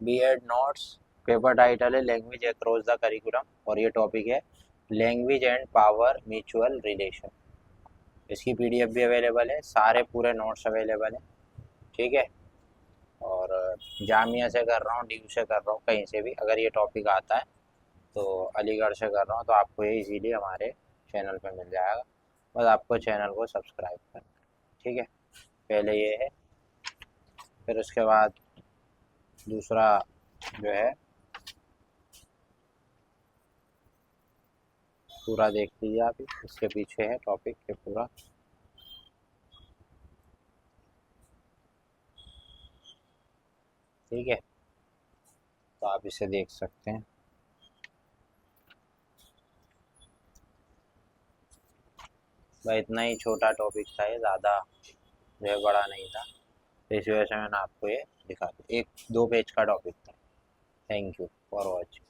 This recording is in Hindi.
BEd notes. पेपर टाइटल है लैंग्वेज अक्रॉस द करिकुलम और ये टॉपिक है language and power mutual relation. इसकी पीडीएफ भी अवेलेबल है, सारे पूरे नोट्स अवेलेबल हैं। ठीक है। और जामिया से कर रहा हूँ, ड्यू से कर रहा हूँ, कहीं से भी अगर ये टॉपिक आता है तो अलीगढ़ से कर रहा हूँ तो आपको ये इजीली हमारे चैनल पे मिल जाएगा। बस आपको चैनल को सब्सक्राइब करना है। ठीक है। पहले ये है, फिर उसके बाद दूसरा जो है पूरा देख लीजिए आप, इसके पीछे है टॉपिक के पूरा। ठीक है, तो आप इसे देख सकते हैं। भाई इतना ही छोटा टॉपिक था ये, ज़्यादा जो है बड़ा नहीं था, तो इस वजह से मैंने आपको ये दिखा दिया। एक 2 पेज का टॉपिक था। Thank you for watching.